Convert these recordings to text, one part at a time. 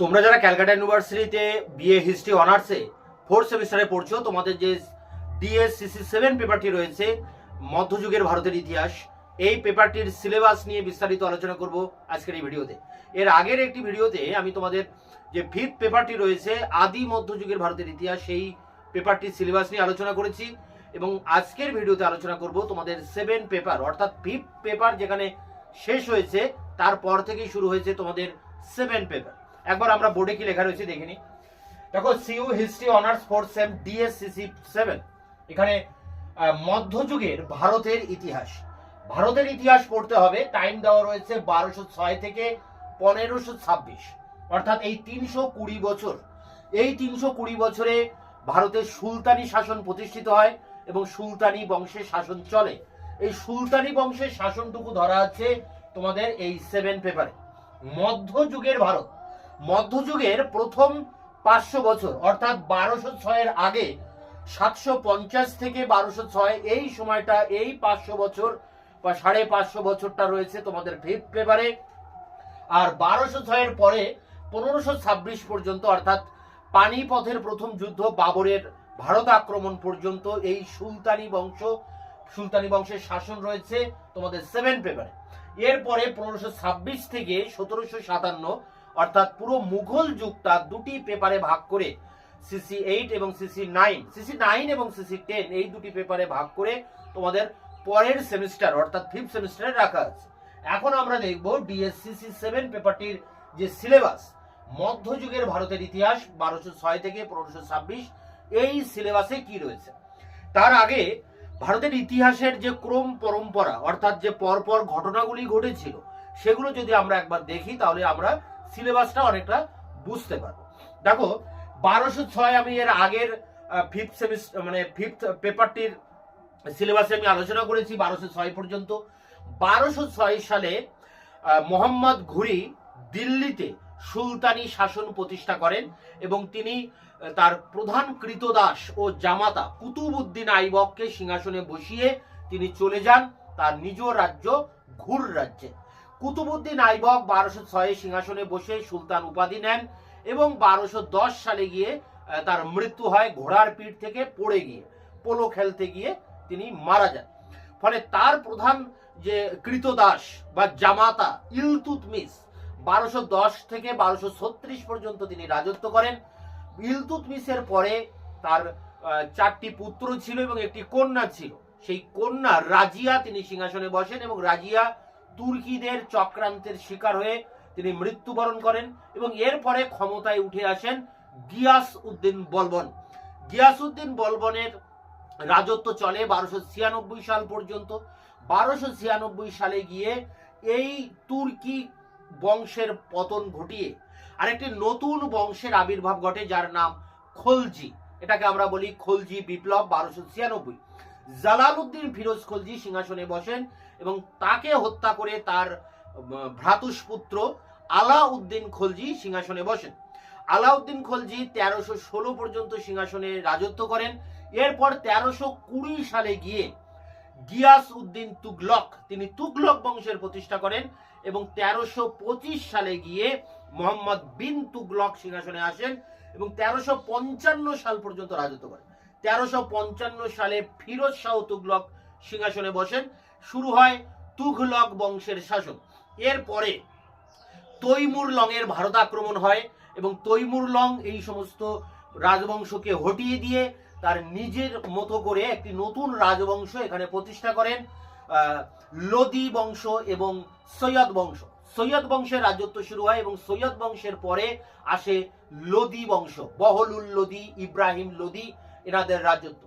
তোমরা যারা ক্যালকাটা ইউনিভার্সিটিতে বিএ হিস্ট্রি অনার্সে ফোর্থ সেমিস্টারে পড়ছো, তোমাদের যে DS-CC7 পেপারটি রয়েছে মধ্যযুগের ভারতের ইতিহাস, এই পেপারটির সিলেবাস নিয়ে বিস্তারিত আলোচনা করব আজকের এই ভিডিওতে। এর আগের একটি ভিডিওতে আমি তোমাদের যে ফিফথ পেপারটি রয়েছে আদি মধ্যযুগের ভারতের ইতিহাস, সেই পেপারটির সিলেবাস নিয়ে আলোচনা করেছি এবং আজকের ভিডিওতে আলোচনা করব তোমাদের 7 পেপার অর্থাৎ ফিফথ পেপার যেখানে শেষ হয়েছে তারপর থেকেই শুরু হয়েছে তোমাদের 7 পেপার। একবার আমরা বোর্ডে কি লেখা রয়েছে দেখে নিই। দেখো, CU history honours fourth sem DS-CC7, এখানে মধ্যযুগের ভারতের ইতিহাস, ভারতের ইতিহাস পড়তে হবে। টাইম দেওয়া রয়েছে 1206 থেকে 1526, অর্থাৎ এই 320 বছর। এই 320 বছরে ভারতের সুলতানি শাসন প্রতিষ্ঠিত হয় এবং সুলতানি বংশের শাসন চলে। এই সুলতানি বংশের শাসনটুকু ধরা আছে তোমাদের এই 7 পেপারে। মধ্যযুগের ভারত, মধ্যযুগের প্রথম 500 বছর অর্থাৎ 1206 আগে 750 থেকে 1206 এই সময়টা, এই 500 বছর বা 550 বছরটা রয়েছে তোমাদের ফিফথ পেপারে। আর 1206 পরে 1526 পর্যন্ত অর্থাৎ পানিপথের প্রথম যুদ্ধ, বাবরের ভারত আক্রমণ পর্যন্ত এই সুলতানি বংশের শাসন রয়েছে তোমাদের 7 পেপারে। এরপরে 1526 থেকে 1757 অর্থাৎ পুরো মুঘল যুগটা দুটি পেপারে ভাগ করে CC8 এবং CC9 এবং CC10 এই দুটি পেপারে ভাগ করে তোমাদের পরের সেমিস্টার অর্থাৎ ফিফথ সেমিস্টারে রাখা আছে। এখন আমরা দেখব DS-CC7 পেপারটির যে সিলেবাস, মধ্যযুগের ভারতের ইতিহাস 1206 থেকে 1526, এই সিলেবাসে কি রয়েছে। তার আগে ভারতের ইতিহাসের যে ক্রম পরম্পরা অর্থাৎ যে পরপর ঘটনাগুলি ঘটেছিল সেগুলো যদি আমরা একবার দেখি তাহলে আমরা সিলেবাসটা অনেকটা বুঝতে পারবো। দেখো, 1206 আমি এর আগের ফিফথ সেমিস্টার মানে ফিফথ পেপারটির সিলেবাসে আমি আলোচনা করেছি 1206 পর্যন্ত। 1206 সালে মোহাম্মদ ঘুরি দিল্লিতে সুলতানি শাসন প্রতিষ্ঠা করেন এবং তিনি তার প্রধান কৃতদাস ও জামাতা কুতুবউদ্দিন আইবককে সিংহাসনে বসিয়ে তিনি চলে যান তার নিজ রাজ্য ঘুর রাজ্যে। কুতুবউদ্দিন আইবক 1206 সিংহাসনে বসে সুলতান উপাধি নেন এবং 1210 সালে গিয়ে তার মৃত্যু হয় ঘোড়ার পিঠ থেকে পড়ে গিয়ে, পোলো খেলতে গিয়ে তিনি মারা যান। ফলে তার প্রধান যে কৃতদাস বা জামাতা ইলতুৎমিশ 1210 থেকে 1236 পর্যন্ত তিনি রাজত্ব করেন। ইলতুৎমিশের পরে তার 4টি পুত্র ছিল এবং একটি কন্যা ছিল। সেই কন্যা রাজিয়া তিনি সিংহাসনে বসেন এবং রাজিয়া তুর্কিদের চক্রান্তের শিকার হয়ে তিনি মৃত্যুবরণ করেন এবং এরপরে ক্ষমতায় উঠে আসেন গিয়াসউদ্দিন বলবন। গিয়াসউদ্দিন বলবনের রাজত্ব চলে 1296 সাল পর্যন্ত। 1296 সালে গিয়ে এই তুর্কি বংশের পতন ঘটিয়ে আরেকটি নতুন বংশের আবির্ভাব ঘটে যার নাম খলজি। এটাকে আমরা বলি খলজি বিপ্লব। 1296 জালালউদ্দিন ফিরোজ খলজি সিংহাসনে বসেন এবং তাকে হত্যা করে তার ভ্রাতুষ্পুত্র আলাউদ্দিন খলজি সিংহাসনে বসেন। আলাউদ্দিন খলজি 1316 পর্যন্ত সিংহাসনে রাজত্ব করেন। এরপর 1320 সালে গিয়ে গিয়াসউদ্দিন তুগলক তিনি তুগলক বংশের প্রতিষ্ঠা করেন এবং 1325 সালে গিয়ে মোহাম্মদ বিন তুগলক সিংহাসনে আসেন এবং 1355 সাল পর্যন্ত রাজত্ব করেন। 1355 সালে ফিরোজ শাহ তুগলক সিংহাসনে বসেন। শুরু হয় তুঘলক বংশের শাসন। এরপরে তৈমুর লংয়ের ভারত আক্রমণ হয় এবং তৈমুর লং এই সমস্ত রাজবংশকে হটিয়ে দিয়ে তার নিজের মতো করে একটি নতুন রাজবংশ এখানে প্রতিষ্ঠা করেন, লোদি বংশ এবং সৈয়দ বংশ। সৈয়দ বংশের রাজত্ব শুরু হয় এবং সৈয়দ বংশের পরে আসে লোদি বংশ, বহলুল লোদি, ইব্রাহিম লোদি, এনাদের রাজত্ব।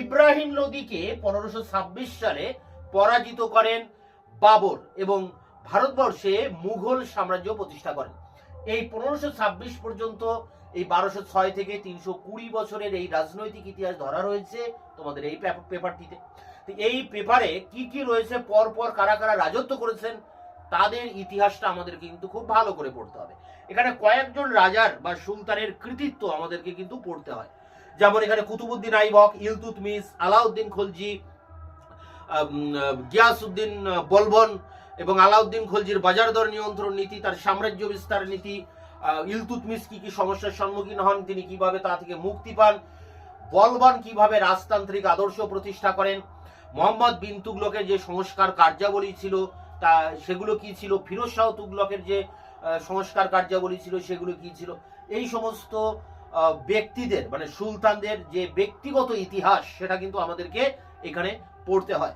ইব্রাহিম লোদিকে 1526 সালে পরাজিত করেন বাবর এবং ভারতবর্ষে মুঘল সাম্রাজ্য প্রতিষ্ঠা করেন। এই 1526 পর্যন্ত এই 1206 থেকে 320 বছরের এই রাজনৈতিক ইতিহাস ধরা রয়েছে তোমাদের এই পেপারটিতে। এই পেপারে কি কি রয়েছে, পরপর কারা কারা রাজত্ব করেছেন তাদের ইতিহাসটা আমাদের কিন্তু খুব ভালো করে পড়তে হবে। এখানে কয়েকজন রাজার বা সুলতানের কৃতিত্ব আমাদেরকে কিন্তু পড়তে হয়। যেমন এখানে কুতুবউদ্দিন আইবক, ইলতুৎমিশ, আলাউদ্দিন খলজি, গিয়াসউদ্দিন বলবন এবং আলাউদ্দিন খলজির বাজার দর নিয়ন্ত্রণ নীতি, তার সাম্রাজ্য বিস্তার নীতি, ইলতুৎমিশ কি কি সমস্যার সম্মুখীন হন, তিনি কিভাবে তা থেকে মুক্তি পান, বলবান কিভাবে রাজতান্ত্রিক আদর্শ প্রতিষ্ঠা করেন, মোহাম্মদ বিন তুগলকের যে সংস্কার কার্যাবলী ছিল তা সেগুলো কি ছিল, ফিরোজ শাহ তুগলকের যে সংস্কার কার্যাবলী ছিল সেগুলো কি ছিল, এই সমস্ত ব্যক্তিদের মানে সুলতানদের যে ব্যক্তিগত ইতিহাস সেটা কিন্তু আমাদেরকে এখানে পড়তে হয়।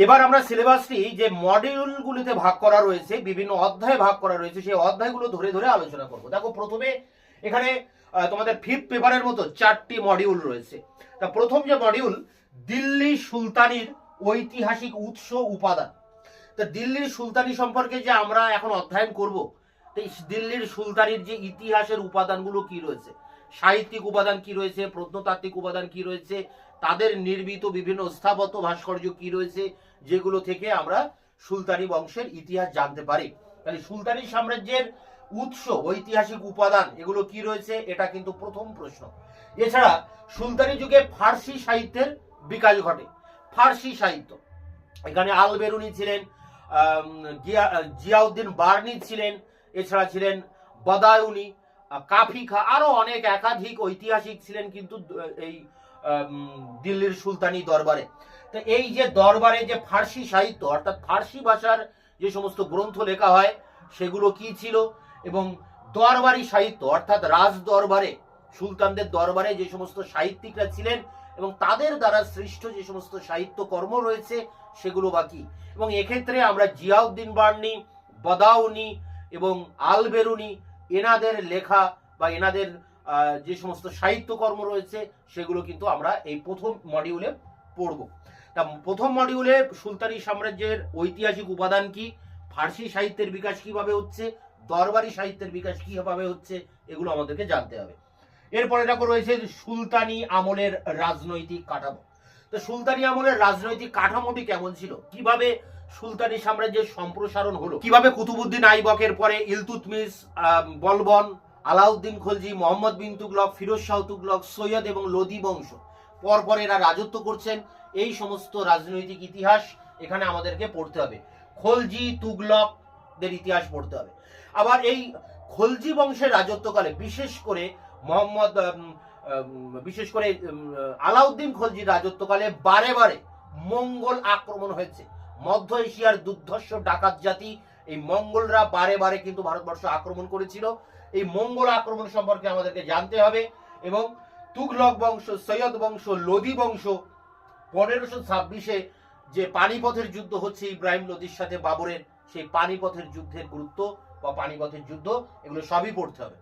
এবার আমরা সিলেবাসটি যে মডিউলগুলিতে ভাগ করা রয়েছে, বিভিন্ন অধ্যায়ে ভাগ করা রয়েছে, সেই অধ্যায়গুলো ধরে ধরে আলোচনা করব। দেখো, প্রথমে এখানে তোমাদের ফিফথ পেপারের মতো 4টি মডিউল রয়েছে। তা প্রথম যে মডিউল, দিল্লি সুলতানির ঐতিহাসিক উৎস উপাদান। তা দিল্লির সুলতানি সম্পর্কে যে আমরা এখন অধ্যয়ন করব, দিল্লির সুলতানির যে ইতিহাসের উপাদানগুলো কি রয়েছে, সাহিত্যিক উপাদান কি রয়েছে, প্রত্নতাত্ত্বিক উপাদান কি রয়েছে, তাদের নির্মিত বিভিন্ন স্থাপত্য ভাস্কর্য কি রয়েছে, যেগুলো থেকে আমরা সুলতানি বংশের ইতিহাস জানতে পারি। তাহলে সুলতানি সাম্রাজ্যের উৎস ঐতিহাসিক উপাদান এগুলো কি রয়েছে, এটা কিন্তু প্রথম প্রশ্ন। এছাড়া সুলতানি যুগে ফার্সি সাহিত্যের বিকাশ ঘটে। ফার্সি সাহিত্য, এখানে আল বেরুনি ছিলেন, জিয়াউদ্দিন বার্নি ছিলেন, এছাড়া ছিলেন বদায়ুনি, কাফি খা, আরো অনেক একাধিক ঐতিহাসিক ছিলেন কিন্তু এই দিল্লির সুলতানি দরবারে। তো এই যে দরবারে যে ফার্সি সাহিত্য অর্থাৎ ফার্সি ভাষার যে সমস্ত গ্রন্থ লেখা হয় সেগুলো কি ছিল, এবং দরবারি সাহিত্য অর্থাৎ রাজ দরবারে সুলতানদের দরবারে যে সমস্ত সাহিত্যিকরা ছিলেন এবং তাদের দ্বারা সৃষ্ট যে সমস্ত সাহিত্য কর্ম রয়েছে সেগুলো বাকি। এবং এক্ষেত্রে আমরা জিয়াউদ্দিন বার্নি, বদাউনি এবং আল বেরুনি এনাদের লেখা বা এনাদের যে সমস্ত সাহিত্যকর্ম রয়েছে সেগুলো কিন্তু আমরা এই প্রথম মডিউলে পড়ব। তা প্রথম মডিউলে সুলতানি সাম্রাজ্যের ঐতিহাসিক উপাদান কি, ফার্সি সাহিত্যের বিকাশ কিভাবে হচ্ছে, দরবারি সাহিত্যের বিকাশ কিভাবে হচ্ছে, এগুলো আমাদেরকে জানতে হবে। এরপরে দেখো রয়েছে সুলতানি আমলের রাজনৈতিক কাঠামো। তো সুলতানি আমলের রাজনৈতিক কাঠামোটি কেমন ছিল, কিভাবে সুলতানি সাম্রাজ্যের সম্প্রসারণ হলো, কিভাবে কুতুবউদ্দিন আইবকের পরে ইলতুৎমিশ, বলবন, আলাউদ্দিন খলজি, মোহাম্মদ বিন তুগলক, ফিরোজ শাহ তুগলক, সৈয়দ এবং লোদি বংশ পরপর এরা রাজত্ব করছেন, এই সমস্ত রাজনৈতিক ইতিহাস এখানে আমাদেরকে পড়তে হবে। খলজি তুগলকদের ইতিহাস পড়তে হবে। আবার এই খলজি বংশের রাজত্বকালে বিশেষ করে আলাউদ্দিন খলজির রাজত্বকালে বারে বারে মঙ্গল আক্রমণ হয়েছে। মধ্য এশিয়ার দুর্ধর্ষ ডাকাত জাতি এই মঙ্গলরা বারে বারে কিন্তু ভারতবর্ষ আক্রমণ করেছিল। এই মঙ্গল আক্রমণ সম্পর্কে আমাদেরকে জানতে হবে। এবং তুগলক বংশ, সৈয়দ বংশ, লোদি বংশ 1526-এ যে পানিপথের যুদ্ধ হচ্ছে ইব্রাহিম লোদির সাথে বাবরের, সেই পানিপথের যুদ্ধের গুরুত্ব বা পানিপথের যুদ্ধ এগুলো সবই পড়তে হবে।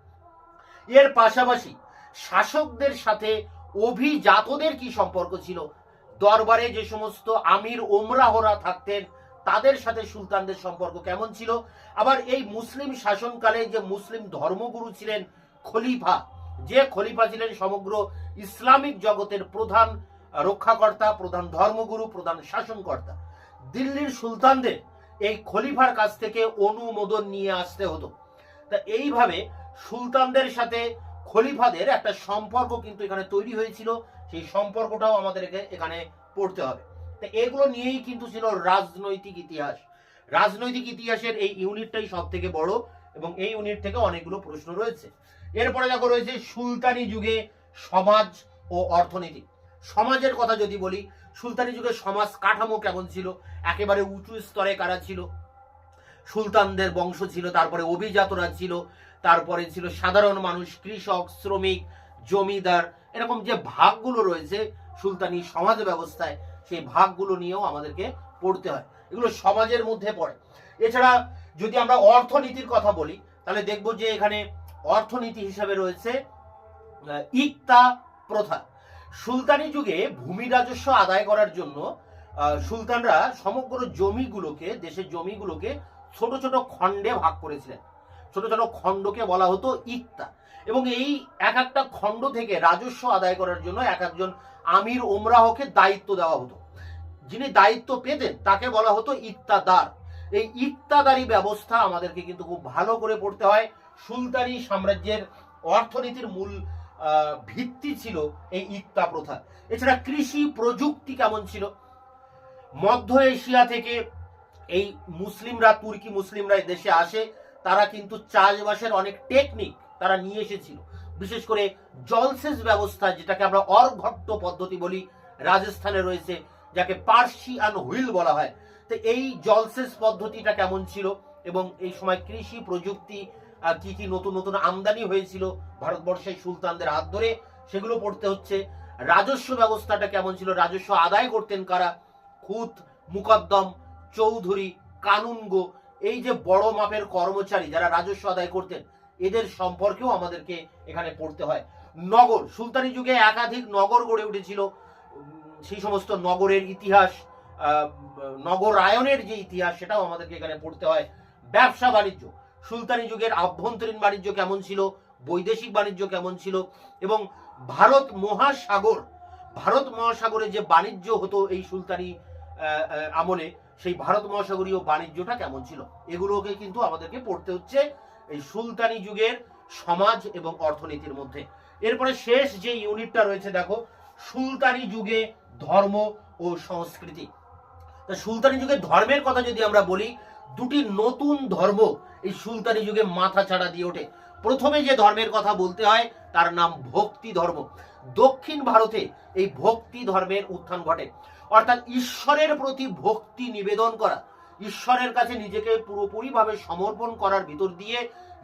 এর পাশাপাশি শাসকদের সাথে অভিজাতদের কি সম্পর্ক ছিল, দরবারে যে সমস্ত আমির ওমরাহরা থাকতেন তাদের সাথে সুলতানদের সম্পর্ক কেমন ছিল। আবার এই মুসলিম শাসনকালে যে মুসলিম ধর্মগুরু ছিলেন খলিফা, যে খলিফা ছিলেন সমগ্র ইসলামিক জগতের প্রধান রক্ষাকর্তা, প্রধান ধর্মগুরু, প্রধান শাসনকর্তা, দিল্লির সুলতানদের এই খলিফার কাছ থেকে অনুমোদন নিয়ে আসতে হতো। তা এইভাবে সুলতানদের সাথে খলিফাদের একটা সম্পর্ক কিন্তু এখানে তৈরি হয়েছিল, সেই সম্পর্কটাও আমাদেরকে এখানে পড়তে হবে। তা এগুলো নিয়েই কিন্তু ছিল রাজনৈতিক ইতিহাস। রাজনৈতিক ইতিহাসের এই ইউনিটটাই সব থেকে বড় এবং এই ইউনিট থেকে অনেকগুলো প্রশ্ন রয়েছে। এরপরে দেখো রয়েছে সুলতানি যুগে সমাজ ও অর্থনীতি। সমাজের কথা যদি বলি, সুলতানি যুগে সমাজ কাঠামো কেমন ছিল, একেবারে উঁচু স্তরে কারা ছিল, সুলতানদের বংশ ছিল, তারপরে অভিজাতরা ছিল, তারপরে ছিল সাধারণ মানুষ, কৃষক, শ্রমিক, জমিদার, এরকম যে ভাগগুলো রয়েছে সুলতানি সমাজ ব্যবস্থায়, সেই ভাগগুলো নিয়েও আমাদেরকে পড়তে হয়, এগুলো সমাজের মধ্যে পড়ে। এছাড়া যদি আমরা অর্থনীতির কথা বলি তাহলে দেখব যে এখানে অর্থনীতি হিসাবে রয়েছে ইক্তা প্রথা। সুলতানি যুগে ভূমি রাজস্ব আদায় করার জন্য সুলতানরা সমগ্র জমিগুলোকে, দেশের জমিগুলোকে ছোট ছোট খণ্ডে ভাগ করেছিলেন। ছোট ছোট খণ্ডকে বলা হতো ইক্তা, এবং এই এক একটা খণ্ড থেকে রাজস্ব আদায় করার জন্য এক একজন আমির ওমরাহকে দায়িত্ব দেওয়া হতো। যিনি দায়িত্ব পেতেন তাকে বলা হতো ইক্তাদার। এই ইক্তাদারি ব্যবস্থা আমাদেরকে কিন্তু খুব ভালো করে পড়তে হয়। সুলতানি সাম্রাজ্যের অর্থনীতির মূল ভিত্তি ছিল এই ইক্তা প্রথা। এছাড়া কৃষি প্রযুক্তি কেমন ছিল, মধ্য এশিয়া থেকে এই মুসলিমরা, তুর্কি মুসলিমরা দেশে আসে, তারা কিন্তু চাষবাসের অনেক টেকনিক তারা নিয়ে এসেছিল। বিশেষ করে জলসেচ ব্যবস্থা, যেটাকে আমরা অর্ঘট্ট পদ্ধতি বলি, রাজস্থানে রয়েছে, যাকে পার্সিয়ান হুইল বলা হয়। তো এই জলসেচ পদ্ধতিটা কেমন ছিল এবং এই সময় কৃষি প্রযুক্তি কি কি নতুন নতুন আমদানি হয়েছিল ভারতবর্ষের সুলতানদের হাত ধরে, সেগুলো পড়তে হচ্ছে। রাজস্ব ব্যবস্থাটা কেমন ছিল, রাজস্ব আদায় করতেন কারা, খুত, মুকদ্দম, চৌধুরী, কানুনগো, এই যে বড় মাপের কর্মচারী যারা রাজস্ব আদায় করতেন, এদের সম্পর্কেও আমাদেরকে এখানে পড়তে হয়। নগর, সুলতানি যুগে একাধিক নগর গড়ে উঠেছিল, সেই সমস্ত নগরের ইতিহাস, নগরায়নের যে ইতিহাস, সেটাও আমাদেরকে এখানে পড়তে হয়। ব্যবসা বাণিজ্য, সুলতানি যুগের আভ্যন্তরীণ বাণিজ্য কেমন ছিল, বৈদেশিক বাণিজ্য কেমন ছিল, এবং ভারত মহাসাগরে যে বাণিজ্য হতো এই সুলতানি আমলে, সেই ভারত মহাসাগরীয় বাণিজ্যটা কেমন ছিল, এগুলোকে কিন্তু আমাদেরকে পড়তে হচ্ছে এই সুলতানি যুগের সমাজ এবং অর্থনীতির মধ্যে। এরপরে শেষ যে ইউনিটটা রয়েছে দেখো, সুলতানি যুগে ধর্ম ও সংস্কৃতি। সুলতানি যুগে ধর্মের কথা যদি আমরা বলি, দুটি নতুন ধর্ম এই সুলতানি যুগে মাথা ছাড়া দিয়ে ওঠে। প্রথমে যে ধর্মের কথা বলতে হয় তার নাম ভক্তি ধর্ম। দক্ষিণ ভারতে এই ভক্তি ধর্মের উত্থান ঘটে, অর্থাৎ ঈশ্বরের প্রতি ভক্তি নিবেদন করা, ঈশ্বরের কাছে নিজেকে পুরোপুরিভাবে সমর্পণ করার ভিতর দিয়ে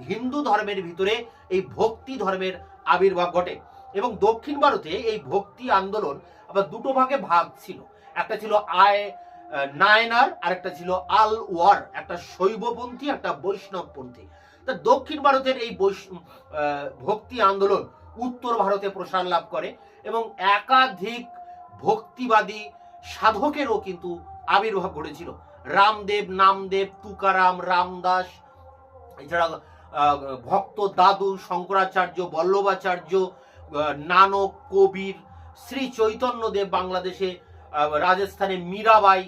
হিন্দু ধর্মের ভিতরে এই ভক্তি ধর্মের আবির্ভাব ঘটে। এবং দক্ষিণ ভারতে এই ভক্তি আন্দোলন আবার দুটো ভাগে ভাগ ছিল, একটা ছিল নায়নার আর একটা ছিল আলওয়ার, একটা শৈবপন্থী একটা বৈষ্ণবপন্থী। তা দক্ষিণ ভারতের এই ভক্তি আন্দোলন উত্তর ভারতে প্রসার লাভ করে এবং একাধিক ভক্তিবাদী সাধকেরও কিন্তু আবির্ভাব ঘটেছিল। রামদেব, নামদেব, তুকারাম, রামদাস, এছাড়া ভক্ত দাদু, শঙ্করাচার্য, বল্লভাচার্য, নানক, কবির, শ্রী চৈতন্যদেব বাংলাদেশে, রাজস্থানে মীরাবাই,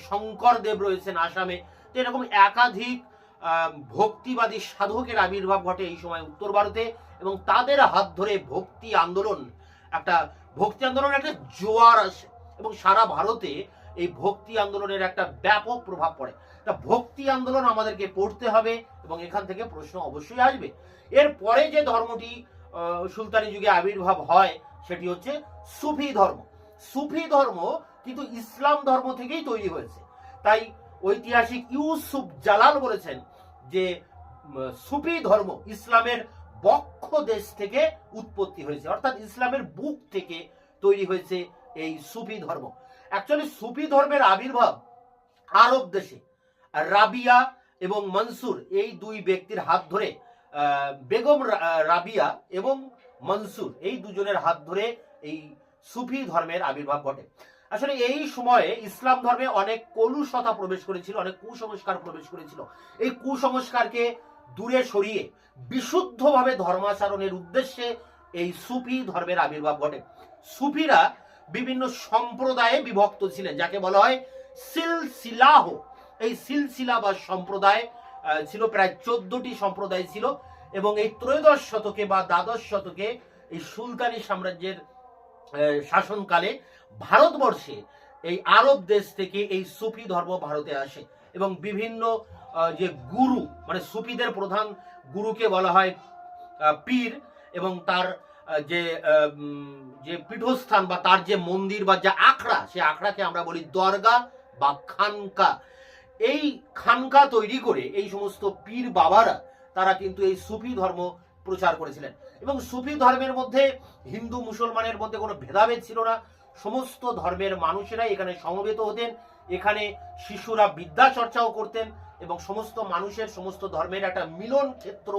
শঙ্করদেব রয়েছেন আসামে। তো এরকম একাধিক ভক্তিবাদী সাধকের আবির্ভাব ঘটে এই সময় উত্তর ভারতে, এবং তাদের হাত ধরে ভক্তি আন্দোলনের একটা জোয়ার আসে এবং সারা ভারতে এই ভক্তি আন্দোলনের একটা ব্যাপক প্রভাব পড়ে। তা ভক্তি আন্দোলন আমাদেরকে পড়তে হবে এবং এখান থেকে প্রশ্ন অবশ্যই আসবে। এরপরে যে ধর্মটি সুলতানি যুগে আবির্ভাব হয় সেটি হচ্ছে সুফি ধর্ম। সুফি ধর্ম কিন্তু ইসলাম ধর্ম থেকেই তৈরি হয়েছে। তাই ঐতিহাসিক ইউসুফ জালাল বলেছেন যে সুফি ধর্ম ইসলামের বক্ষ দেশ থেকে উৎপত্তি হয়েছে, অর্থাৎ ইসলামের বুক থেকে তৈরি হয়েছে এই সুফি ধর্ম। অ্যাকচুয়ালি সুফি ধর্মের আবির্ভাব আরব দেশে রাবিয়া এবং মনসুর, এই দুই ব্যক্তির হাত ধরে, বেগম রাবিয়া এবং মনসুর, এই দুজনের হাত ধরে এই সুফি ধর্মের আবির্ভাব ঘটে। আসলে এই সময়ে ইসলাম ধর্মে অনেক কলুষতা প্রবেশ করেছিল, অনেক কুসংস্কার প্রবেশ করেছিল। এই কুসংস্কারকে দূরে সরিয়ে বিশুদ্ধভাবে ধর্মাচরণের উদ্দেশ্যে এই সুফি ধর্মের আবির্ভাব ঘটে। সুফিরা বিভিন্ন সম্প্রদায়ে বিভক্ত ছিলেন, যাকে বলা হয় সিলসিলাহ। এই সিলসিলা বা সম্প্রদায় ছিল প্রায় 14টি সম্প্রদায় ছিল, এবং এই ত্রয়োদশ শতকে বা দ্বাদশ শতকে এই সুলতানি সাম্রাজ্যের শাসনকালে ভারতবর্ষে এই আরব দেশ থেকে এই সুফি ধর্ম ভারতে আসে এবং বিভিন্ন যে গুরু, মানে সুফিদের প্রধান গুরুকে বলা হয় পীর, এবং তার যে পীঠস্থান বা তার যে মন্দির বা যে আখড়া, সে আখড়াকে আমরা বলি দরগা বা খানকা। এই খানকা তৈরি করে এই সমস্ত পীর বাবারা তারা কিন্তু এই সুফি ধর্ম প্রচার করেছিলেন। এবং সুফি ধর্মের মধ্যে হিন্দু মুসলমানের মধ্যে কোনো ভেদাভেদ ছিল না, সমস্ত ধর্মের মানুষেরাই এখানে সমবেত হতেন। এখানে শিশুরা বিদ্যা চর্চাও করতেন এবং সমস্ত মানুষের সমস্ত ধর্মের একটা মিলন ক্ষেত্র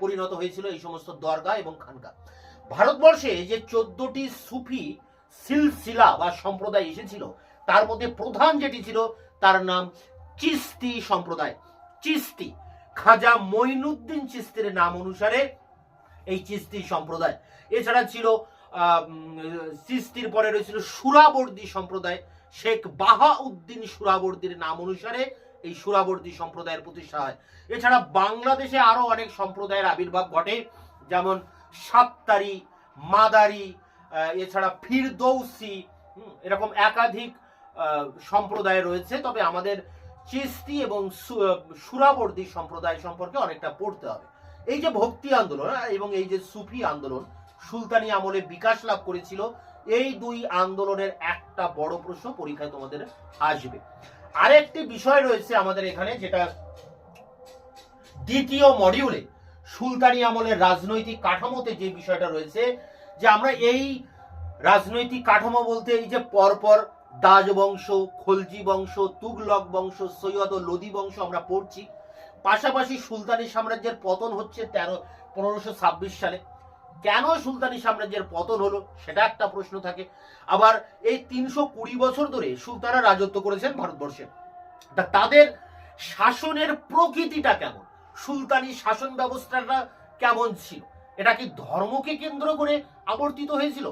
পরিণত হয়েছিল এই সমস্ত দরগা এবং খানকা। ভারতবর্ষে যে 14টি সুফি সিলসিলা বা সম্প্রদায় এসেছিল তার মধ্যে প্রধান যেটি ছিল তার নাম চিস্তি সম্প্রদায়। চিস্তি, খাজা মঈনুদ্দিন চিস্তির নাম অনুসারে এই চিস্তি সম্প্রদায়। এছাড়া ছিল চিস্তির পরে রয়েছিল সুরাবর্দী সম্প্রদায়। শেখ বাহাউদ্দিন সুরাবর্দীর নাম অনুসারে এই সুরাবর্দী সম্প্রদায়ের প্রতিষ্ঠা হয়। এছাড়া বাংলাদেশে আরো অনেক সম্প্রদায়ের আবির্ভাব ঘটে, যেমন সাত্তারি, মাদারি, এছাড়া ফিরদৌসি, এরকম একাধিক সম্প্রদায় রয়েছে। তবে আমাদের চিস্তি এবং সুরাবর্দী সম্প্রদায় সম্পর্কে অনেকটা পড়তে হবে। এই যে ভক্তি আন্দোলন এবং এই যে সুফি আন্দোলন সুলতানি আমলে বিকাশ লাভ করেছিল, এই দুই আন্দোলনের একটা বড় প্রশ্ন পরীক্ষায় তোমাদের আসবে। আরেকটি বিষয় রয়েছে আমাদের এখানে, যেটা দ্বিতীয় মডিউলে সুলতানি আমলের রাজনৈতিক কাঠামোতে যে বিষয়টা রয়েছে, যে আমরা এই রাজনৈতিক কাঠামো বলতে এই যে পরপর দাজ বংশ, খলজি বংশ, তুগলক বংশ, সৈয়দ ও লোদি বংশ আমরা পড়ছি। পাশাপাশি সুলতানি সাম্রাজ্যের পতন হচ্ছে 1526 সালে। কেন সুলতানি সাম্রাজ্যের পতন হলো সেটা একটা প্রশ্ন থাকে। আবার এই 320 বছর ধরে সুলতানরা রাজত্ব করেছেন ভারতবর্ষে, তাদের শাসনের প্রকৃতিটা কেমন, সুলতানি শাসন ব্যবস্থাটা কেমন ছিল, এটা কি ধর্মকে কেন্দ্র করে আবর্তিত হয়েছিল?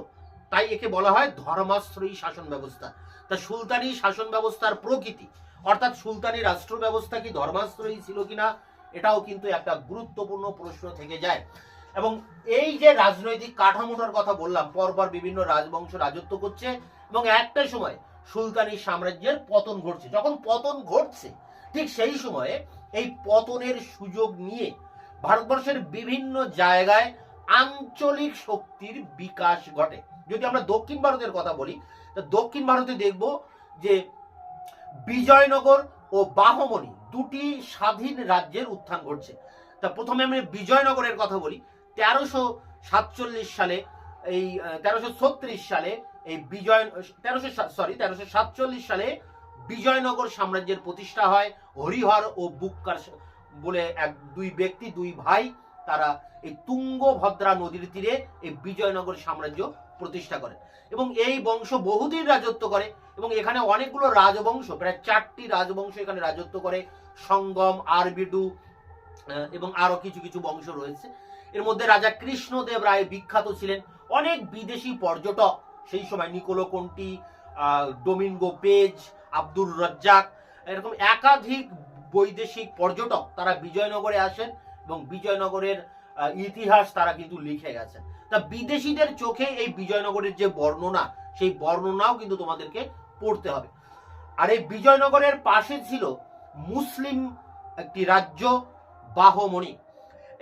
তাই একে বলা হয় ধর্মাশ্রয়ী শাসন ব্যবস্থা। তা সুলতানি শাসন ব্যবস্থার প্রকৃতি অর্থাৎ সুলতানি রাষ্ট্র ব্যবস্থা কি ধর্মাশ্রয়ী ছিল কিনা, এটাও কিন্তু একটা গুরুত্বপূর্ণ প্রশ্ন থেকে যায়। এবং এই যে রাজনৈতিক কাঠামোটার কথা বললাম, পরপর বিভিন্ন রাজবংশ রাজত্ব করছে এবং একটা সময় সুলতানি সাম্রাজ্যের পতন ঘটছে। যখন পতন ঘটছে ঠিক সেই সময়ে এই পতনের সুযোগ নিয়ে ভারতবর্ষের বিভিন্ন জায়গায় আঞ্চলিক শক্তির বিকাশ ঘটে। যদি আমরা দক্ষিণ ভারতের কথা বলি, দক্ষিণ ভারতে দেখব যে বিজয়নগর ও বাহমনি দুটি স্বাধীন রাজ্যের উত্থান ঘটছে। তা প্রথমে আমি বিজয়নগরের কথা বলি। 1347 সালে এই 1336 সালে এই 1347 সালে বিজয়নগর সাম্রাজ্যের প্রতিষ্ঠা হয়। হরিহর ও বুক্কার বলে দুই ব্যক্তি, দুই ভাই, তারা এই তুঙ্গভদ্রা নদীর তীরে এই বিজয়নগর সাম্রাজ্য প্রতিষ্ঠা করে এবং এই বংশ বহুদিন রাজত্ব করে এবং এখানে অনেকগুলো রাজবংশ, প্রায় 4টি রাজবংশ এখানে রাজত্ব করে। সঙ্গম, আরবিডু এবং আরো কিছু কিছু বংশ রয়েছে। এর মধ্যে রাজা কৃষ্ণদেব রায় বিখ্যাত ছিলেন। অনেক বিদেশি পর্যটক সেই সময়, Niccolo Conti, Domingo Paes, Abdur Razzaq, এরকম একাধিক বৈদেশিক পর্যটক তারা বিজয়নগরে আসেন এবং বিজয়নগরের ইতিহাস তারা কিন্তু লিখে গেছেন। তা বিদেশিদের চোখে এই বিজয়নগরের যে বর্ণনা, সেই বর্ণনাও কিন্তু তোমাদেরকে পড়তে হবে। আর এই বিজয়নগরের পাশে ছিল মুসলিম একটি রাজ্য বাহমনি।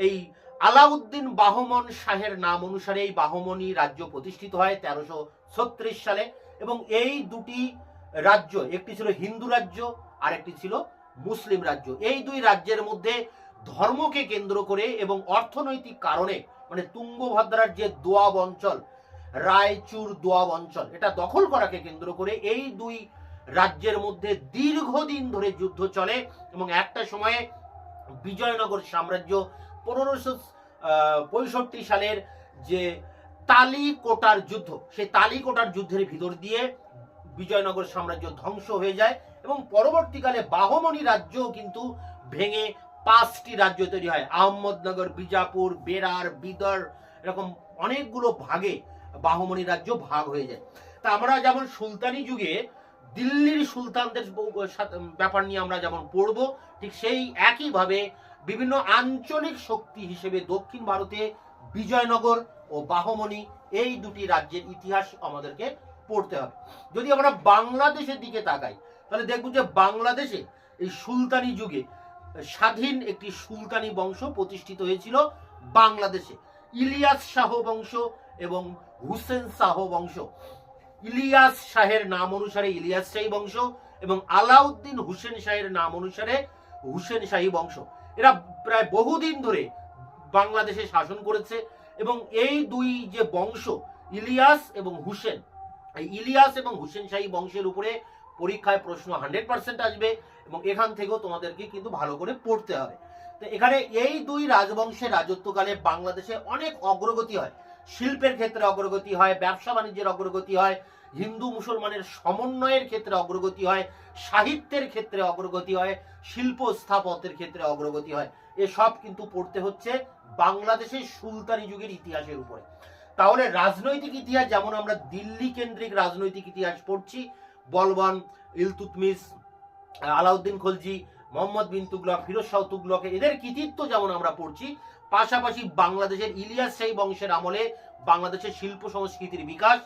এই আলাউদ্দিন বাহমন শাহের নাম অনুসারে এই বাহমনি রাজ্য প্রতিষ্ঠিত হয় 1336 সালে এবং এই দুটি রাজ্য, একটি ছিল হিন্দু রাজ্য আর একটি ছিল মুসলিম রাজ্য। এই দুই রাজ্যের মধ্যে ধর্মকে কেন্দ্র করে এবং অর্থনৈতিক কারণে, মানে তুঙ্গভদ্রার যে দোয়াব অঞ্চল, রায়চুর দোয়াব অঞ্চল, এটা দখল করাকে কেন্দ্র করে এই দুই রাজ্যের মধ্যে দীর্ঘদিন ধরে যুদ্ধ চলে এবং একটা সময়ে বিজয়নগর সাম্রাজ্য 1565 সালের যে তালিকোটার যুদ্ধ, সেই তালিকোটার যুদ্ধের ভিতর দিয়ে বিজয়নগর সাম্রাজ্য ধ্বংস হয়ে যায় এবং পরবর্তীকালে বাহমনি রাজ্যও কিন্তু ভেঙে 5টি রাজ্য তৈরি হয়। আহমদনগর, বিজাপুর, বেরার, বিদর, এরকম অনেকগুলো ভাগে বাহমনি রাজ্য ভাগ হয়ে যায়। তা আমরা যেমন সুলতানি যুগে দিল্লির সুলতানদের ব্যাপার নিয়ে আমরা যেমন পড়বো, ঠিক সেই একইভাবে বিভিন্ন আঞ্চলিক শক্তি হিসেবে দক্ষিণ ভারতে বিজয়নগর ও বাহমনি এই দুটি রাজ্যের ইতিহাস আমাদেরকে পড়তে হবে। যদি আমরা বাংলাদেশের দিকে তাকাই তাহলে দেখব যে বাংলাদেশে এই সুলতানি যুগে স্বাধীন একটি সুলতানি বংশ প্রতিষ্ঠিত হয়েছিল বাংলাদেশে, ইলিয়াস শাহ বংশ এবং হুসেন শাহ বংশ। ইলিয়াস শাহের নাম অনুসারে ইলিয়াস শাহী বংশ এবং আলাউদ্দিন হুসেন শাহের নাম অনুসারে হুসেন শাহী বংশ। এরা প্রায় বহুদিন ধরে বাংলাদেশে শাসন করেছে এবং এই দুই যে বংশ ইলিয়াস এবং হুসেন, এই ইলিয়াস এবং হুসেন শাহী বংশের উপরে পরীক্ষায় প্রশ্ন 100% আসবে এবং এখান থেকেও তোমাদেরকে কিন্তু ভালো করে পড়তে হবে। তো এখানে এই দুই রাজবংশের রাজত্বকালে বাংলাদেশে অনেক অগ্রগতি হয়। শিল্পের ক্ষেত্রে অগ্রগতি হয়, ব্যবসা বাণিজ্যের অগ্রগতি হয়, হিন্দু মুসলমানের সমন্বয়ের ক্ষেত্রে অগ্রগতি হয়, সাহিত্যের ক্ষেত্রে অগ্রগতি হয়, শিল্প স্থাপত্যের ক্ষেত্রে অগ্রগতি হয়। এসব কিন্তু পড়তে হচ্ছে বাংলাদেশের সুলতানি যুগের ইতিহাসের উপরে। তাহলে রাজনৈতিক ইতিহাস যেমন আমরা দিল্লি কেন্দ্রিক রাজনৈতিক ইতিহাস পড়ছি, বলবান, ইলতুৎমিশ, আলাউদ্দিন খলজি, মোহাম্মদ বিন তুগলক, ফিরোজ শাহ তুগলক, এদের কৃতিত্ব যেমন আমরা পড়ছি, পাশাপাশি বাংলাদেশের ইলিয়াস শাহী বংশের আমলে বাংলাদেশের শিল্প সংস্কৃতির বিকাশ,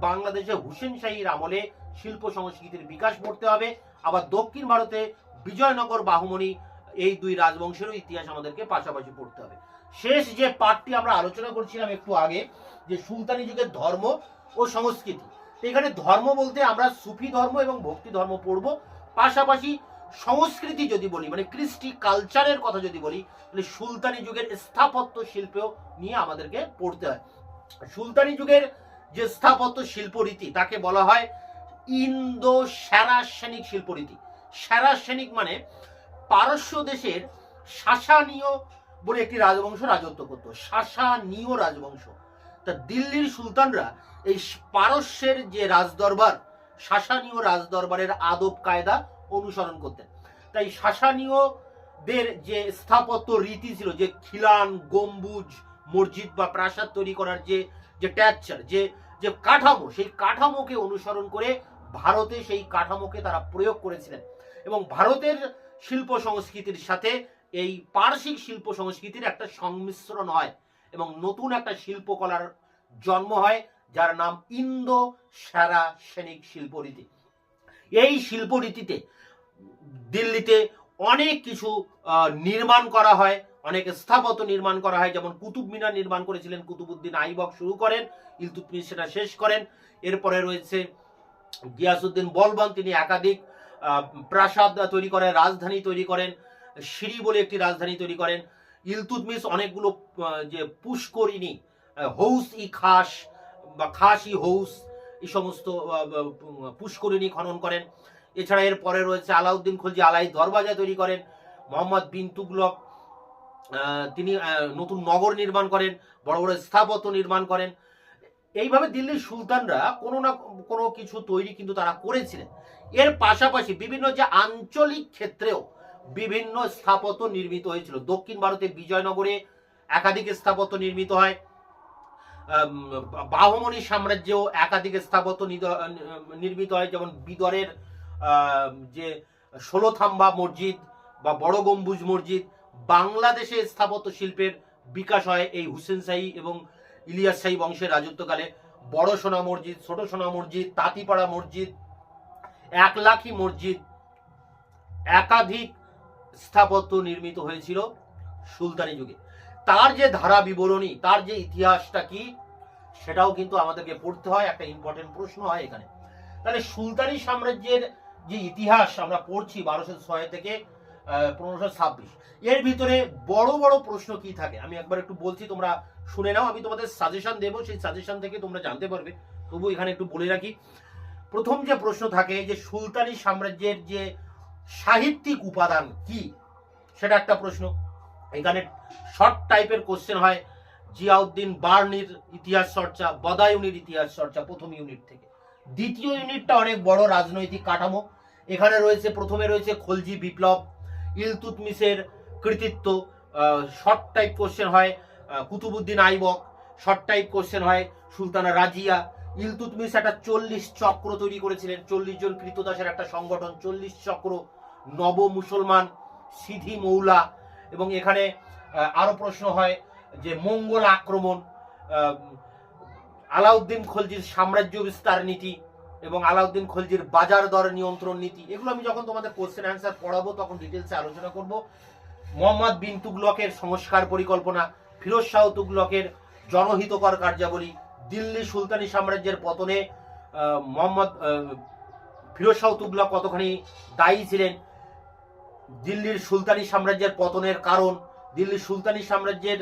বাংলাদেশে হুসেন শাহীর আমলে শিল্প সংস্কৃতির বিকাশ পড়তে হবে। আবার দক্ষিণ ভারতে বিজয়নগর, বাহমনি এই দুই রাজবংশেরও ইতিহাস আমাদেরকে পাশাপাশি পড়তে হবে। শেষ যে পার্টটি আমরা আলোচনা করছিলাম একটু আগে, যে সুলতানি যুগের ধর্ম ও সংস্কৃতি। এখানে ধর্ম বলতে আমরা সুফি ধর্ম এবং ভক্তি ধর্ম পড়ব, পাশাপাশি সংস্কৃতি যদি বলি মানে কৃষ্টি কালচারের কথা যদি বলি, তাহলে সুলতানি যুগের স্থাপত্য শিল্পেও নিয়ে আমাদেরকে পড়তে হয়। সুলতানি যুগের যে স্থাপত্য শিল্পরীতি তাকে বলা হয় ইন্দো সারাসেনিক শিল্পরীতি। সারাসেনিক মানে পারস্য দেশের সাসানীয় বলে একটি রাজবংশ রাজত্ব করত, সাসানীয় রাজবংশ। তা দিল্লির সুলতানরা এই পারস্যের যে রাজদরবার, সাসানীয় রাজদরবারের আদব কায়দা অনুসরণ করতেন। তাই সাসানীয়দের যে স্থাপত্য রীতি ছিল, যে খিলান, গম্বুজ, মসজিদ বা প্রাসাদ তৈরি করার যে যে ট্যাকচার, যে যে কাঠামো, সেই কাঠামোকে অনুসরণ করে ভারতে সেই কাঠামোকে তারা প্রয়োগ করেছিলেন। এবং ভারতের শিল্প সংস্কৃতির সাথে এই পারসিক শিল্প সংস্কৃতির একটা সংমিশ্রণ হয় এবং নতুন একটা শিল্পকলার জন্ম হয়, যার নাম ইন্দো সারাসেনিক শিল্পরীতি। এই শিল্পরীতিতে দিল্লিতে অনেক কিছু নির্মাণ করা হয়, অনেক স্থাপত্য নির্মাণ করা হয়। যেমন কুতুব মিনার নির্মাণ করেছিলেন কুতুবউদ্দিন আইবক, শুরু করেন, ইলতুৎমিশ সেটা শেষ করেন। এরপরে রয়েছে গিয়াসউদ্দিন বলবান, তিনি একাধিক প্রাসাদ তৈরি করেন, রাজধানী তৈরি করেন, সিরি বলে একটি রাজধানী তৈরি করেন। ইলতুৎমিশ অনেকগুলো যে পুষ্করিণী, হৌস ই খাস বা খাস ই হৌস, এই সমস্ত পুষ্করিণী খনন করেন। এছাড়া এর পরে রয়েছে আলাউদ্দিন খলজি আলাই দরওয়াজা তৈরি করেন। মোহাম্মদ বিন তুগলক তিনি নতুন নগর নির্মাণ করেন, বড় বড় স্থাপত্য নির্মাণ করেন। এইভাবে দিল্লির সুলতানরা কোনো না কোনো কিছু তৈরি কিন্তু তারা করেছিলেন। এর পাশাপাশি বিভিন্ন যে আঞ্চলিক ক্ষেত্রেও বিভিন্ন স্থাপত্য নির্মিত হয়েছিল। দক্ষিণ ভারতে বিজয়নগরে একাধিক স্থাপত্য নির্মিত হয়, বাহমনি সাম্রাজ্যেও একাধিক স্থাপত্য নির্মিত হয়। যেমন বিদরের যে 16 থাম্বা মসজিদ বা বড় গম্বুজ মসজিদ। বাংলাদেশে স্থাপত্য শিল্পের বিকাশ হয় এই হুসেন শাহী এবং ইলিয়াস শাহী বংশের রাজত্বকালে। বড় সোনা মসজিদ, ছোট সোনা মসজিদ, তাঁতিপাড়া মসজিদ, একলাখি মসজিদ, একাধিক স্থাপত্য নির্মিত হয়েছিল সুলতানি যুগে। তার যে ধারা বিবরণী, তার যে ইতিহাসটা কি, সেটাও কিন্তু আমাদেরকে পড়তে হয়, একটা ইম্পর্টেন্ট প্রশ্ন হয় এখানে। তাহলে সুলতানি সাম্রাজ্যের যে ইতিহাস আমরা পড়ছি 1206 থেকে 1526, এর ভিতরে বড় বড় প্রশ্ন কি থাকে আমি একবার একটু বলছি, তোমরা শুনে নাও। আমি তোমাদের সাজেশন দেবো, সেই সাজেশন থেকে তোমরা জানতে পারবে, তবু এখানে একটু বলে রাখি। প্রথম যে প্রশ্ন থাকে যে সুলতানি সাম্রাজ্যের যে সাহিত্যিক উপাদান কি, সেটা একটা প্রশ্ন। এখানে শর্ট টাইপের কোশ্চেন হয়। জিয়াউদ্দিন বার্নির ইতিহাস চর্চা, বদায়ুনির ইতিহাস চর্চা প্রথম ইউনিট থেকে। দ্বিতীয় ইউনিটটা অনেক বড়, রাজনৈতিক কাঠামো। এখানে রয়েছে, প্রথমে রয়েছে খলজি বিপ্লব, ইলতুৎমিশের কৃতিত্ব, শর্ট টাইপ কোশ্চেন হয়। Qutbuddin Aibak, short type question হয়। সুলতানা রাজিয়া। ইলতুৎমিশ একটা 40 চক্র তৈরি করেছিলেন, 40 জন কৃতদাসের একটা সংগঠন, 40 চক্র, নব মুসলমান, সিধি মৌলা। এবং এখানে আরো প্রশ্ন হয় যে মঙ্গল আক্রমণ, আলাউদ্দিন খলজির সাম্রাজ্য বিস্তার নীতি এবং আলাউদ্দিন খলজির বাজার দর নিয়ন্ত্রণ নীতি। এগুলো আমি যখন তোমাদের কোশ্চেন অ্যান্সার পড়াবো তখন ডিটেলসে আলোচনা করব। মোহাম্মদ বিন তুগলকের সংস্কার পরিকল্পনা, ফিরোজ শাহ তুগলকের জনহিতকর কার্যাবলী, দিল্লি সুলতানি সাম্রাজ্যের পতনে ফিরোজ শাহ তুগলক কতখানি দায়ী ছিলেন, দিল্লির সুলতানি সাম্রাজ্যের পতনের কারণ, দিল্লির সুলতানি সাম্রাজ্যের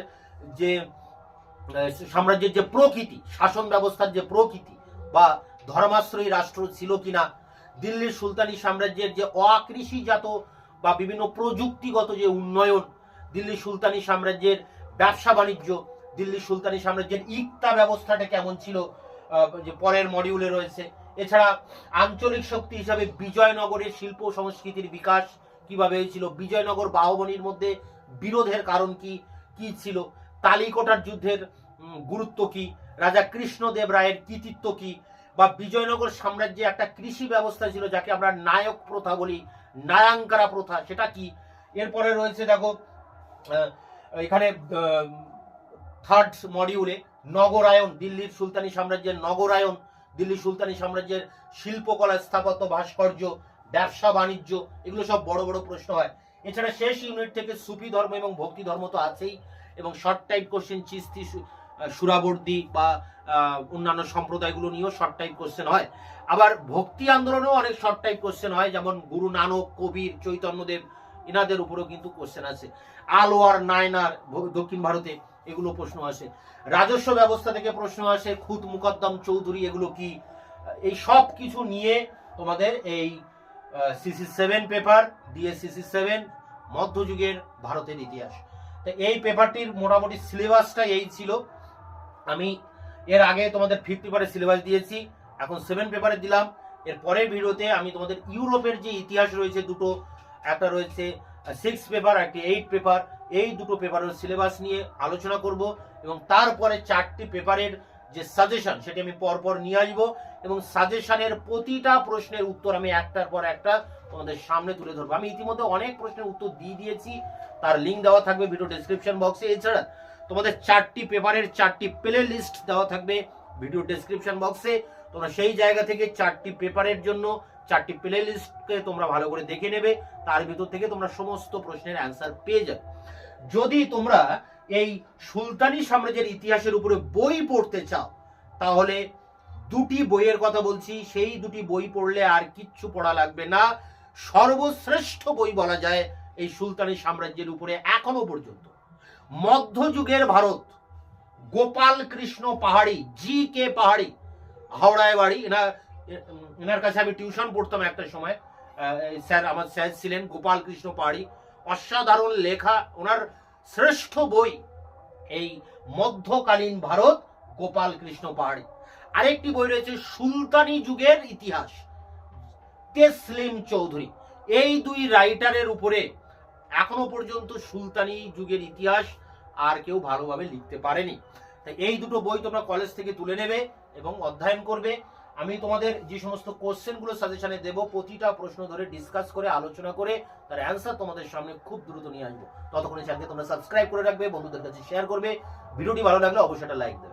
যে প্রকৃতি, শাসন ব্যবস্থার যে প্রকৃতি বা ধর্মাশ্রয়ী রাষ্ট্র ছিল কিনা, দিল্লির সুলতানি সাম্রাজ্যের যে অকৃষিজাত বা বিভিন্ন প্রযুক্তিগত যে উন্নয়ন, দিল্লি সুলতানি সাম্রাজ্যের ব্যবসা বাণিজ্য, দিল্লি সুলতানি সাম্রাজ্যের ইকতা ব্যবস্থাটা কেমন ছিল, যে পরের মডিউলে রয়েছে। এছাড়া আঞ্চলিক শক্তি হিসাবে বিজয়নগরের শিল্প সংস্কৃতির বিকাশ কিভাবে হয়েছিল, বিজয়নগর বাহমনির মধ্যে বিরোধের কারণ কি কি ছিল, তালিকোটার যুদ্ধের গুরুত্ব কি, রাজা কৃষ্ণদেব রায়ের কৃতিত্ব কি, বা বিজয়নগর সাম্রাজ্যে একটা কৃষি ব্যবস্থা ছিল যাকে আমরা নায়ক প্রথা বলি, নায়াঙ্কারা প্রথা, সেটা কি। এরপরে রয়েছে দেখো এখানে থার্ড মডিউলে নগরায়ন, দিল্লির সুলতানি সাম্রাজ্যের নগরায়ন, দিল্লি সুলতানি সাম্রাজ্যের শিল্পকলা, স্থাপত্য, ভাস্কর্য, ব্যবসা বাণিজ্য, এগুলো সব বড় বড় প্রশ্ন হয়। এছাড়া শেষ ইউনিট থেকে সুফি ধর্ম এবং ভক্তি ধর্ম তো আছেই, এবং short type question Chishti Suhrawardy বা অন্যান্য সম্প্রদায়গুলো নিয়েও শর্ট টাইপ কোশ্চেন হয়। আবার ভক্তি আন্দোলনেও অনেক শর্ট টাইপ কোশ্চেন হয়, যেমন গুরু নানক, কবির, চৈতন্যদেব এনাদের উপরেও কিন্তু কোশ্চেন আছে। আলোয়ার, নায়নার দক্ষিণ ভারতে এগুলো প্রশ্ন আসে। রাজস্ব ব্যবস্থা থেকে প্রশ্ন আসে, খুদ মুকদ্দম চৌধুরী এগুলো কি, এই সব কিছু নিয়ে তোমাদের এই CC7 পেপার, DSCC7 মধ্যযুগের ভারতের ইতিহাস। তো এই পেপারটির মোটামুটি সিলেবাসটা এই ছিল। আমি এর আগে তোমাদের 5th পেপারের সিলেবাস দিয়েছি, এখন 7 পেপারে দিলাম। এর পরের ভিডিওতে আমি তোমাদের ইউরোপের যে ইতিহাস রয়েছে দুটো, একটা রয়েছে 6 পেপার, একটি 8 পেপার, এই দুটো পেপারের সিলেবাস নিয়ে আলোচনা করব এবং তারপরে 4টি পেপারের যে সাজেশন সেটি আমি পরপর নিয়ে আসবো এবং সাজেশনের প্রতিটা প্রশ্নের উত্তর আমি একটার পর একটা তোমাদের সামনে তুলে ধরবো। আমি ইতিমধ্যে অনেক প্রশ্নের উত্তর দিয়ে দিয়েছি, তার লিঙ্ক দেওয়া থাকবে ভিডিও ডেসক্রিপশন বক্সে। এছাড়া তোমাদের 4টি পেপারের 4টি প্লে লিস্ট দেওয়া থাকবে ভিডিও ডেসক্রিপশন বক্সে। তোমরা সেই জায়গা থেকে 4টি পেপারের জন্য 4টি প্লে লিস্টকে তোমরা ভালো করে দেখে নেবে, তার ভিতর থেকে তোমরা সমস্ত প্রশ্নের অ্যান্সার পেয়ে যাবে। যদি তোমরা এই সুলতানি সাম্রাজ্যের ইতিহাসের উপরে বই পড়তে চাও, তাহলে 2টি বইয়ের কথা বলছি, সেই 2টি বই পড়লে আর কিচ্ছু পড়া লাগবে না। সর্বশ্রেষ্ঠ বই বলা যায় এই সুলতানি সাম্রাজ্যের উপরে এখনো পর্যন্ত। মধ্যযুগের ভারত, গোপাল কৃষ্ণ পাহাড়ি, GK পাহাড়ি, হাওড়ায় বাড়ি। এনার কাছে আমি টিউশন পড়তাম একটা সময়, স্যার আমার স্যার ছিলেন গোপাল কৃষ্ণ পাহাড়ি। অসাধারণ লেখা, ওনার শ্রেষ্ঠ বই এই মধ্যকালীন ভারত, গোপাল কৃষ্ণ পাহাড়ি। আরেকটি বই রয়েছে সুলতানি যুগের ইতিহাস, তেসলিম চৌধুরী। এই 2 রাইটারের উপরে এখনো পর্যন্ত সুলতানি যুগের ইতিহাস আর কেউ ভালোভাবে লিখতে পারেনি। তাই এই দুটো বই তোমরা কলেজ থেকে তুলে নেবে এবং অধ্যয়ন করবে। আমি তোমাদের যে সমস্ত কোশ্চেনগুলো সাজেশনে দেব, প্রতিটা প্রশ্ন ধরে ডিসকাস করে আলোচনা করে তার অ্যান্সার তোমাদের সামনে খুব দ্রুত নিয়ে আসবো। ততক্ষণে চ্যানেলকে তোমরা সাবস্ক্রাইব করে রাখবে, বন্ধুদের কাছে শেয়ার করবে। ভিডিওটি ভালো লাগলে অবশ্যই একটা লাইক দেবে।